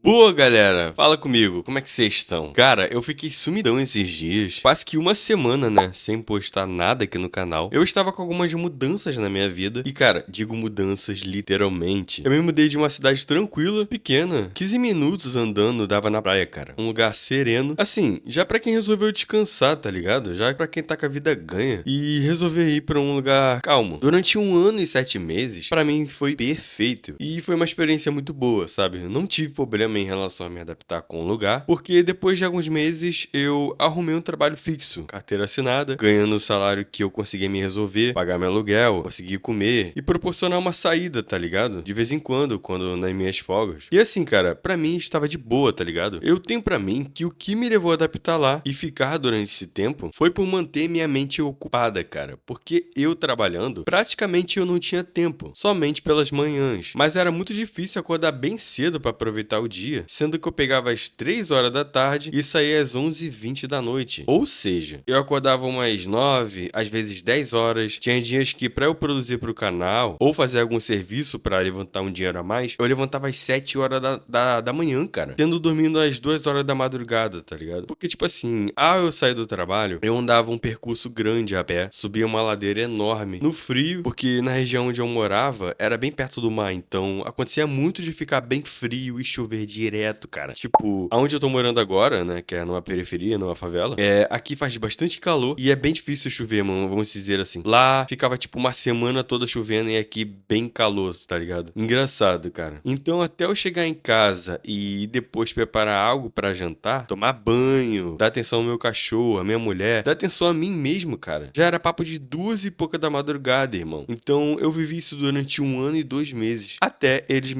Boa, galera! Fala comigo, como é que vocês estão? Cara, eu fiquei sumidão esses dias, quase que uma semana, né, sem postar nada aqui no canal. Eu estava com algumas mudanças na minha vida, e cara, digo mudanças literalmente. Eu me mudei de uma cidade tranquila, pequena, 15 minutos andando dava na praia, cara. Um lugar sereno, assim, já pra quem resolveu descansar, tá ligado? Já pra quem tá com a vida ganha, e resolver ir pra um lugar calmo. Durante 1 ano e 7 meses, pra mim foi perfeito, e foi uma experiência muito boa, sabe? Eu não tive problema em relação a me adaptar com o lugar, porque depois de alguns meses eu arrumei um trabalho fixo, carteira assinada, ganhando o salário que eu conseguia me resolver, pagar meu aluguel, conseguir comer e proporcionar uma saída, tá ligado? De vez em quando nas minhas folgas. E assim, cara, pra mim estava de boa, tá ligado? Eu tenho pra mim que o que me levou a adaptar lá e ficar durante esse tempo foi por manter minha mente ocupada, cara, porque eu trabalhando, praticamente eu não tinha tempo, somente pelas manhãs, mas era muito difícil acordar bem cedo pra aproveitar o dia, sendo que eu pegava às 3 horas da tarde e saía às 11h20 da noite. Ou seja, eu acordava umas 9, às vezes 10 horas. Tinha dias que pra eu produzir pro canal ou fazer algum serviço pra levantar um dinheiro a mais, eu levantava às 7 horas da manhã, cara. Tendo dormindo às 2 horas da madrugada, tá ligado? Porque, tipo assim, ao eu sair do trabalho, eu andava um percurso grande a pé, subia uma ladeira enorme, no frio, porque na região onde eu morava era bem perto do mar, então acontecia muito de ficar bem frio e chover direto, cara. Tipo, aonde eu tô morando agora, né, que é numa periferia, numa favela, aqui faz bastante calor e é bem difícil chover, mano, vamos dizer assim. Lá ficava tipo uma semana toda chovendo e aqui bem calor, tá ligado? Engraçado, cara. Então até eu chegar em casa e depois preparar algo pra jantar, tomar banho, dar atenção ao meu cachorro, à minha mulher, dar atenção a mim mesmo, cara. Já era papo de 2 e pouca da madrugada, irmão. Então eu vivi isso durante 1 ano e 2 meses, até eles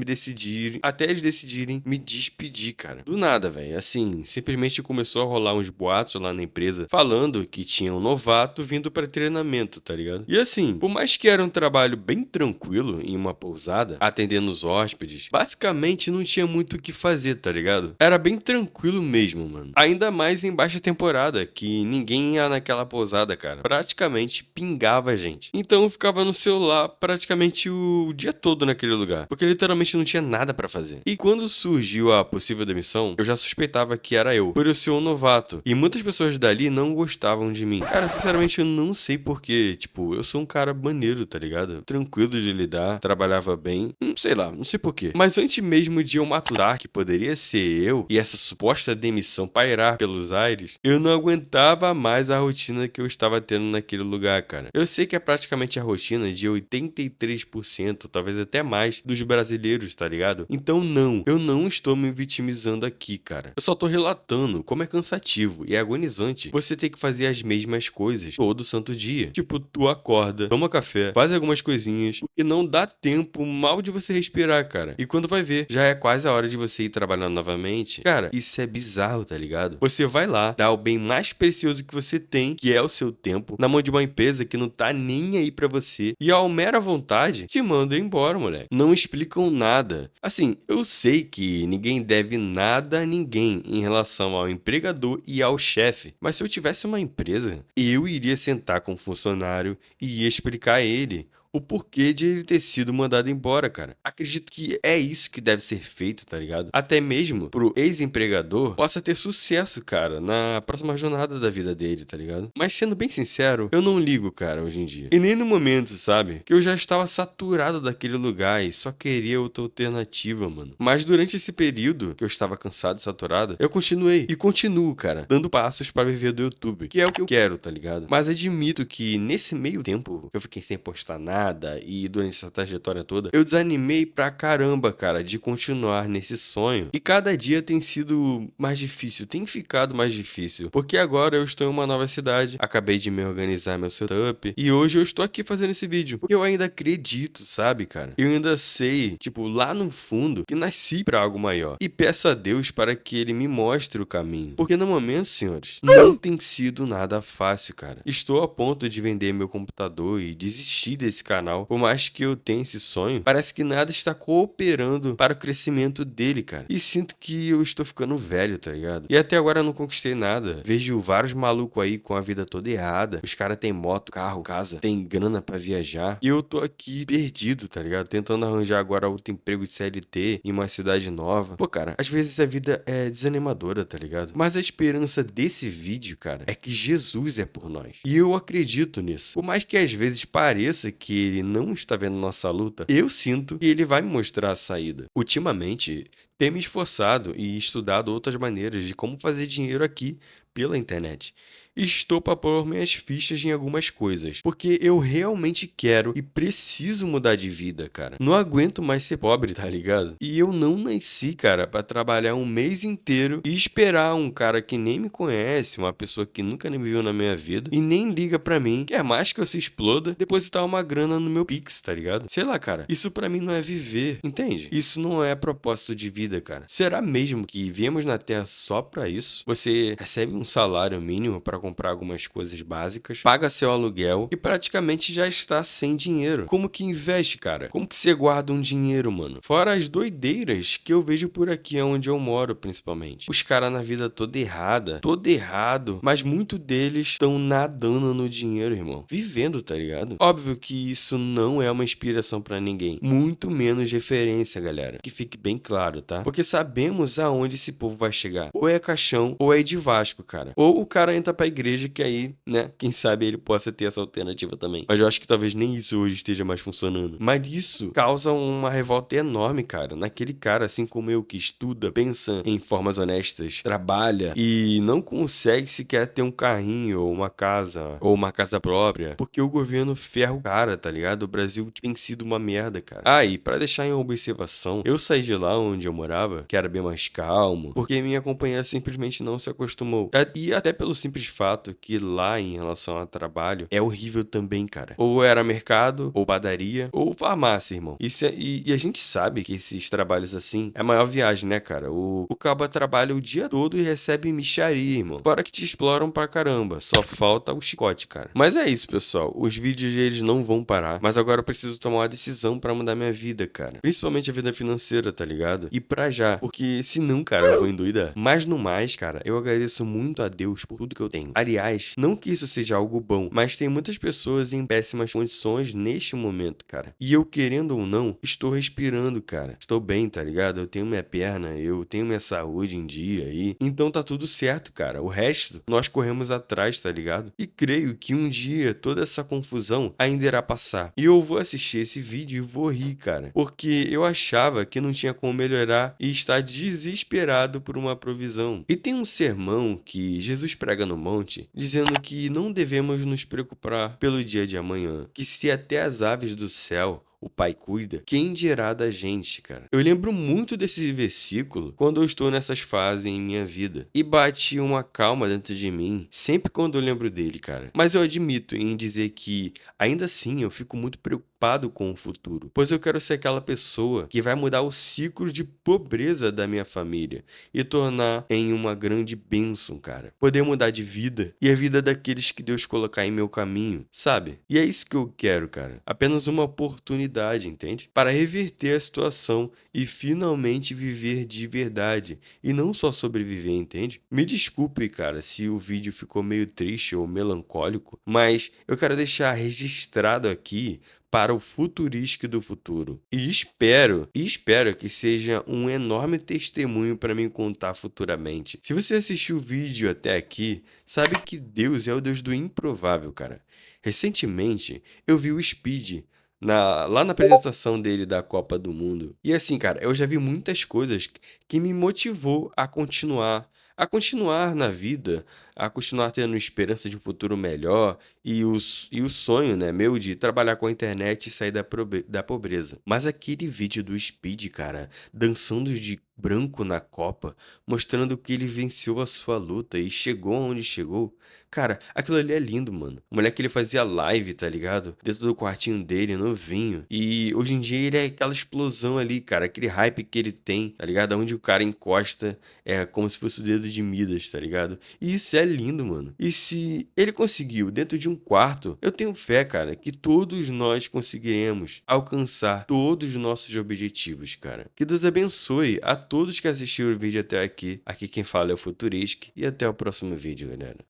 decidirem me despedir, cara. Do nada, velho. Assim, simplesmente começou a rolar uns boatos lá na empresa falando que tinha um novato vindo pra treinamento, tá ligado? E assim, por mais que era um trabalho bem tranquilo em uma pousada, atendendo os hóspedes, basicamente não tinha muito o que fazer, tá ligado? Era bem tranquilo mesmo, mano. Ainda mais em baixa temporada, que ninguém ia naquela pousada, cara. Praticamente pingava a gente. Então eu ficava no celular praticamente o dia todo naquele lugar, porque literalmente não tinha nada pra fazer. E quando surgiu a possível demissão, eu já suspeitava que era eu, por eu ser um novato. E muitas pessoas dali não gostavam de mim. Cara, sinceramente eu não sei porquê. Tipo, eu sou um cara maneiro, tá ligado? Tranquilo de lidar, trabalhava bem. Não sei lá, não sei porquê. Mas antes mesmo de eu maturar que poderia ser eu e essa suposta demissão pairar pelos aires, eu não aguentava mais a rotina que eu estava tendo naquele lugar, cara. Eu sei que é praticamente a rotina de 83%, talvez até mais, dos brasileiros, tá ligado? Então não, eu não estou me vitimizando aqui, cara. Eu só tô relatando como é cansativo e agonizante você ter que fazer as mesmas coisas todo santo dia. Tipo, tu acorda, toma café, faz algumas coisinhas, porque não dá tempo mal de você respirar, cara. E quando vai ver, já é quase a hora de você ir trabalhar novamente. Cara, isso é bizarro, tá ligado? Você vai lá, dá o bem mais precioso que você tem, que é o seu tempo, na mão de uma empresa que não tá nem aí pra você, e ao mera vontade te manda embora, moleque. Não explicam nada. Assim, eu sei que ninguém deve nada a ninguém em relação ao empregador e ao chefe, mas se eu tivesse uma empresa, eu iria sentar com o funcionário e ia explicar a ele o porquê de ele ter sido mandado embora, cara. Acredito que é isso que deve ser feito, tá ligado? Até mesmo pro ex-empregador possa ter sucesso, cara, na próxima jornada da vida dele, tá ligado? Mas sendo bem sincero, eu não ligo, cara, hoje em dia. E nem no momento, sabe? Que eu já estava saturado daquele lugar e só queria outra alternativa, mano. Mas durante esse período que eu estava cansado e saturado, eu continuei e continuo, cara, dando passos para viver do YouTube, que é o que eu quero, tá ligado? Mas admito que nesse meio tempo eu fiquei sem postar nada e durante essa trajetória toda, eu desanimei pra caramba, cara, de continuar nesse sonho. E cada dia tem sido mais difícil, tem ficado mais difícil, porque agora eu estou em uma nova cidade, acabei de me organizar meu setup e hoje eu estou aqui fazendo esse vídeo. Porque eu ainda acredito, sabe, cara? Eu ainda sei, tipo, lá no fundo, que nasci pra algo maior. E peço a Deus para que ele me mostre o caminho. Porque no momento, senhores, não tem sido nada fácil, cara. Estou a ponto de vender meu computador e desistir desse canal, por mais que eu tenha esse sonho, parece que nada está cooperando para o crescimento dele, cara. E sinto que eu estou ficando velho, tá ligado? E até agora eu não conquistei nada. Vejo vários malucos aí com a vida toda errada. Os caras têm moto, carro, casa, tem grana pra viajar. E eu tô aqui perdido, tá ligado? Tentando arranjar agora outro emprego de CLT em uma cidade nova. Pô, cara, às vezes a vida é desanimadora, tá ligado? Mas a esperança desse vídeo, cara, é que Jesus é por nós. E eu acredito nisso. Por mais que às vezes pareça que ele não está vendo nossa luta, eu sinto que ele vai me mostrar a saída. Ultimamente, tenho me esforçado e estudado outras maneiras de como fazer dinheiro aqui pela internet. Estou para pôr minhas fichas em algumas coisas, porque eu realmente quero e preciso mudar de vida, cara. Não aguento mais ser pobre, tá ligado? E eu não nasci, cara, para trabalhar um mês inteiro e esperar um cara que nem me conhece, uma pessoa que nunca nem me viu na minha vida e nem liga pra mim, quer mais que eu se exploda, depositar uma grana no meu Pix, tá ligado? Sei lá, cara. Isso pra mim não é viver, entende? Isso não é propósito de vida, cara. Será mesmo que viemos na Terra só pra isso? Você recebe um salário mínimo pra comprar algumas coisas básicas, paga seu aluguel e praticamente já está sem dinheiro. Como que investe, cara? Como que você guarda um dinheiro, mano? Fora as doideiras que eu vejo por aqui onde eu moro, principalmente. Os caras na vida toda errada, todo errado, mas muito deles estão nadando no dinheiro, irmão. Vivendo, tá ligado? Óbvio que isso não é uma inspiração pra ninguém, muito menos referência, galera. Que fique bem claro, tá? Porque sabemos aonde esse povo vai chegar. Ou é caixão, ou é de Vasco, cara. Ou o cara entra pra igreja, que aí, né, quem sabe ele possa ter essa alternativa também. Mas eu acho que talvez nem isso hoje esteja mais funcionando. Mas isso causa uma revolta enorme, cara, naquele cara, assim como eu, que estuda, pensa em formas honestas, trabalha e não consegue sequer ter um carrinho ou uma casa própria, porque o governo ferra o cara, tá ligado? O Brasil tem sido uma merda, cara. Ah, e pra deixar em observação, eu saí de lá onde eu morava, que era bem mais calmo, porque minha companheira simplesmente não se acostumou. E até pelo simples fato que lá, em relação ao trabalho, é horrível também, cara. Ou era mercado, ou padaria, ou farmácia, irmão. E a gente sabe que esses trabalhos assim é a maior viagem, né, cara? O cabo trabalha o dia todo e recebe mixaria, irmão. Fora que te exploram pra caramba. Só falta o chicote, cara. Mas é isso, pessoal. Os vídeos eles não vão parar. Mas agora eu preciso tomar uma decisão pra mudar minha vida, cara. Principalmente a vida financeira, tá ligado? E pra já. Porque senão, cara, eu vou endoidar. Mas no mais, cara, eu agradeço muito a Deus por tudo que eu tenho. Aliás, não que isso seja algo bom, mas tem muitas pessoas em péssimas condições neste momento, cara. E eu, querendo ou não, estou respirando, cara. Estou bem, tá ligado? Eu tenho minha perna, eu tenho minha saúde em dia aí. Então tá tudo certo, cara. O resto, nós corremos atrás, tá ligado? E creio que um dia toda essa confusão ainda irá passar. E eu vou assistir esse vídeo e vou rir, cara. Porque eu achava que não tinha como melhorar e estar desesperado por uma provisão. E tem um sermão que Jesus prega no monte, dizendo que não devemos nos preocupar pelo dia de amanhã, que se até as aves do céu o pai cuida, quem dirá da gente, cara? Eu lembro muito desse versículo quando eu estou nessas fases em minha vida. E bate uma calma dentro de mim sempre quando eu lembro dele, cara. Mas eu admito em dizer que, ainda assim, eu fico muito preocupado com o futuro. Pois eu quero ser aquela pessoa que vai mudar o ciclo de pobreza da minha família e tornar em uma grande bênção, cara. Poder mudar de vida e a vida daqueles que Deus colocar em meu caminho, sabe? E é isso que eu quero, cara. Apenas uma oportunidade, entende? Para reverter a situação e finalmente viver de verdade e não só sobreviver, entende? Me desculpe, cara, se o vídeo ficou meio triste ou melancólico, mas eu quero deixar registrado aqui para o futurístico do futuro. E espero que seja um enorme testemunho para me contar futuramente. Se você assistiu o vídeo até aqui, sabe que Deus é o Deus do improvável, cara. Recentemente, eu vi o Speed lá na apresentação dele da Copa do Mundo. E assim, cara, eu já vi muitas coisas que me motivou a continuar na vida, a continuar tendo esperança de um futuro melhor e o sonho, né, meu de trabalhar com a internet e sair da pobreza. Mas aquele vídeo do Speed, cara, dançando de branco na Copa, mostrando que ele venceu a sua luta e chegou onde chegou. Cara, aquilo ali é lindo, mano. O moleque ele fazia live, tá ligado? Dentro do quartinho dele, novinho. E hoje em dia ele é aquela explosão ali, cara. Aquele hype que ele tem, tá ligado? Onde o cara encosta é como se fosse o dedo escudo de Midas, tá ligado? E isso é lindo, mano. E se ele conseguiu dentro de um quarto, eu tenho fé, cara, que todos nós conseguiremos alcançar todos os nossos objetivos, cara. Que Deus abençoe a todos que assistiram o vídeo até aqui. Aqui quem fala é o Futurisk e até o próximo vídeo, galera.